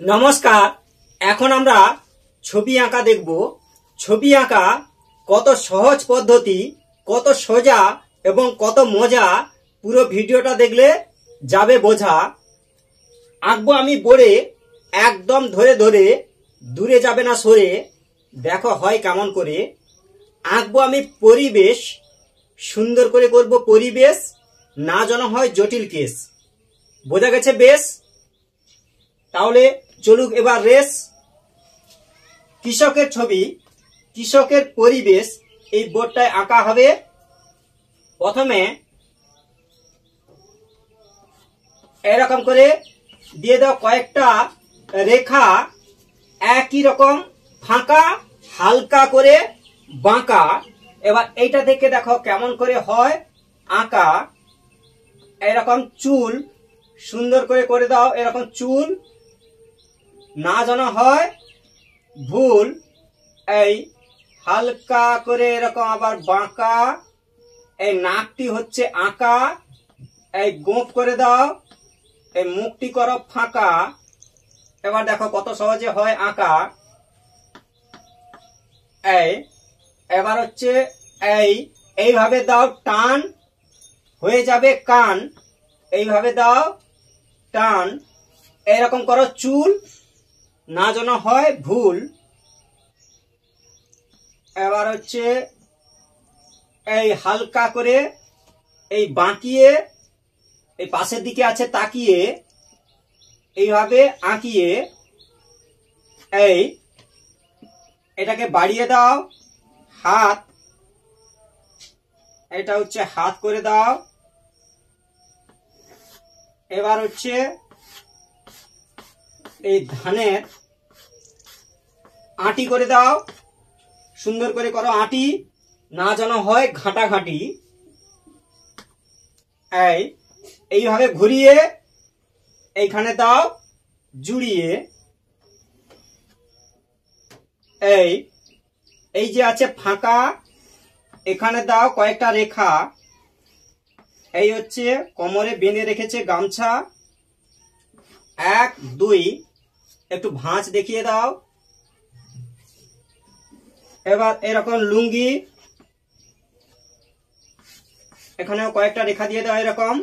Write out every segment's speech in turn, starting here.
নমস্কার। এখন আমরা ছবি আঁকা দেখব। ছবি আঁকা কত সহজ পদ্ধতি, কত সোজা এবং কত মজা, পুরো ভিডিওটা দেখলে যাবে বোঝা। আঁকবো আমি বোর্ডে, একদম ধরে ধরে, দূরে যাবে না সরে, দেখো হয় কেমন করে। আঁকবো আমি পরিবেশ, সুন্দর করে করব পরিবেশ, না যেন হয় জটিল কেস। বোঝা গেছে বেশ? তাহলে চলুক এবার রেস। কৃষকের ছবি, কৃষকের পরিবেশ, এই বোর্ডটায় আঁকা হবে। প্রথমে এরকম করে দিয়ে দাও কয়েকটা রেখা, একই রকম ফাঁকা, হালকা করে বাঁকা। এবার এইটা থেকে দেখো কেমন করে হয় আঁকা। এরকম চুল সুন্দর করে দাও, এরকম চুল, না যেন হয় ভুল। এই হালকা করে এরকম আবার বাঁকা, এই নাকটি হচ্ছে আঁকা, এই গোঁফ করে দাও, এই মুখটি করো ফাঁকা। এবার দেখো কত সহজে হয় আঁকা। এই এবার হচ্ছে এইভাবে দাও টান, হয়ে যাবে কান। এইভাবে দাও টান, এরকম করো চুল, না যেন হয় ভুল। এবার হচ্ছে এই হালকা করে এই বাঁকিয়ে, এই পাশের দিকে আছে তাকিয়ে, এইভাবে আঁকিয়ে এটাকে বাড়িয়ে দাও হাত, এটা হচ্ছে হাত করে দাও। এবার হচ্ছে এই ধানের আঁটি করে দাও, সুন্দর করে করো আঁটি, না যেন হয় ঘাঁটাঘাঁটি। এইভাবে ঘুরিয়ে এইখানে দাও জুড়িয়ে। এই যে আছে ফাঁকা, এখানে দাও কয়েকটা রেখা। এই হচ্ছে কোমরে বেঁধে রেখেছে গামছা, 1 2, একটু ভাঁজ দেখিয়ে দাও। এবার এরকম লুঙ্গি, এখানেও কয়েকটা রেখা দিয়ে দাও এরকম।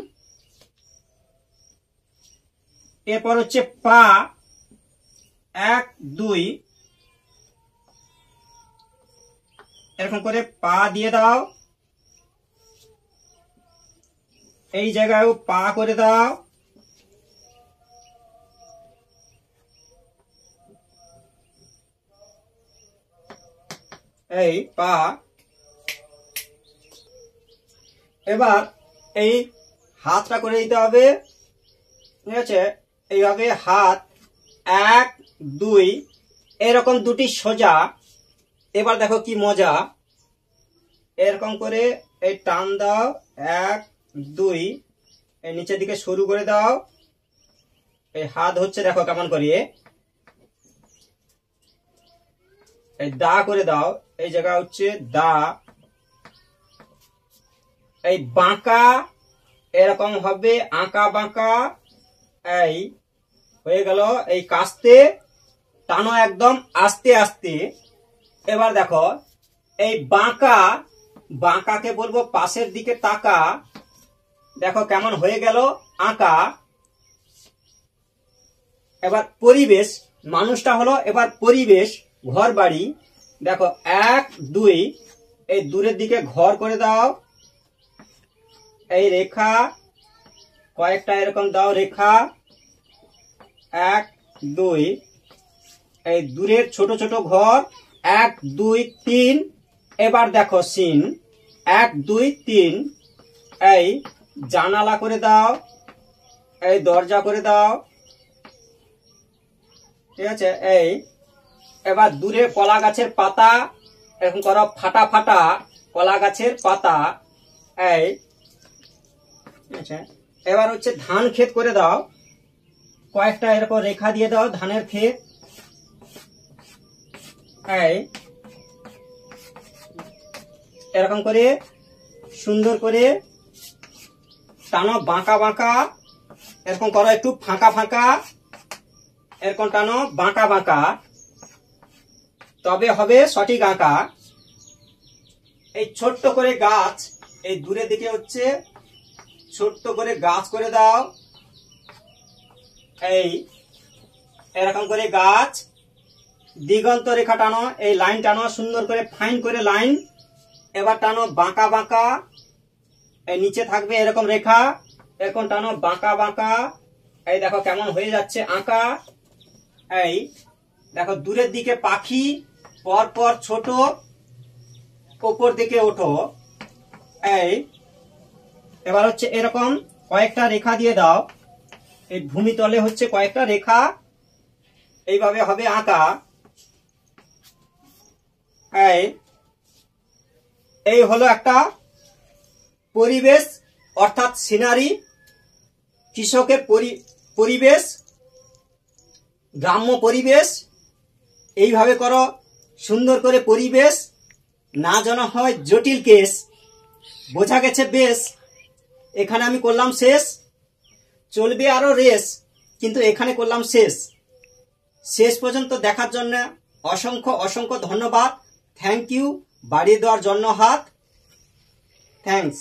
এরপর হচ্ছে পা, 1 2, এরকম করে পা দিয়ে দাও। এই জায়গায়ও পা করে দাও। এই পা। এবার এই হাতটা করে দিতে হবে, ঠিক আছে? এইভাবে হাত 1 2, এরকম দুটি সোজা। এবার দেখো কি মজা, এরকম করে এই টান দাও 1 2, এই নিচের দিকে শুরু করে দাও। এই হাত হচ্ছে দেখো কেমন করে, এই দা করে দাও, এই জায়গা হচ্ছে দা। এই বাঁকা এরকম হবে, আঁকা বাঁকা। এই হয়ে গেল। এই কাস্তে টানো একদম আস্তে আস্তে। এবার দেখো এই বাঁকা, বাঁকাকে বলবো পাশের দিকে তাকা। দেখো কেমন হয়ে গেল আঁকা। এবার পরিবেশ, মানুষটা হলো এবার পরিবেশ, ঘর বাড়ি। দেখো 1 2, এই দূরের দিকে ঘর করে দাও। এই রেখা কয়েকটা এরকম দাও রেখা, 1 2, এই দূরের ছোট ছোট ঘর, 1 2 3। এবার দেখো সিন, 1 2 3, এই জানালা করে দাও, এই দরজা করে দাও, ঠিক আছে? এবার দূরে কলা গাছের পাতা, এরকম করো ফাটা ফাটা কলা গাছের পাতা। এবার হচ্ছে ধান ক্ষেত করে দাও, কয়েকটা এরকম রেখা দিয়ে দাও ধানের ক্ষেত। এরকম করে সুন্দর করে টানো, বাঁকা বাঁকা, এরকম করো একটু ফাঁকা ফাঁকা। এরকম টানো বাঁকা বাঁকা, তবে হবে সঠিক আঁকা। এই ছোট্ট করে গাছ, এই দূরের দিকে হচ্ছে ছোট্ট করে গাছ করে দাও। এই এরকম করে গাছ, দিগন্ত রেখা টানো, এই লাইন টানো সুন্দর করে, ফাইন করে লাইন। এবার টানো বাঁকা বাঁকা, এই নিচে থাকবে এরকম রেখা, এরকম টানো বাঁকা বাঁকা। এই দেখো কেমন হয়ে যাচ্ছে আঁকা। এই দেখো দূরের দিকে পাখি, পর পর ছোট, উপর দিকে ওঠো। এই এবার হচ্ছে এরকম কয়েকটা রেখা দিয়ে দাও, এই ভূমিতলে হচ্ছে কয়েকটা রেখা, এইভাবে হবে আঁকা। এই হলো একটা পরিবেশ, অর্থাৎ সিনারি, কৃষকের পরিবেশ, গ্রাম্য পরিবেশ। এইভাবে করো সুন্দর করে পরিবেশ, না যেন হয় জটিল কেস। বোঝা গেছে বেশ? এখানে আমি করলাম শেষ, চলবে আরো রেস, কিন্তু এখানে করলাম শেষ। শেষ পর্যন্ত দেখার জন্য অসংখ্য অসংখ্য ধন্যবাদ। Thank you. বাড়িয়ে দেওয়ার জন্য হাত, থ্যাংকস।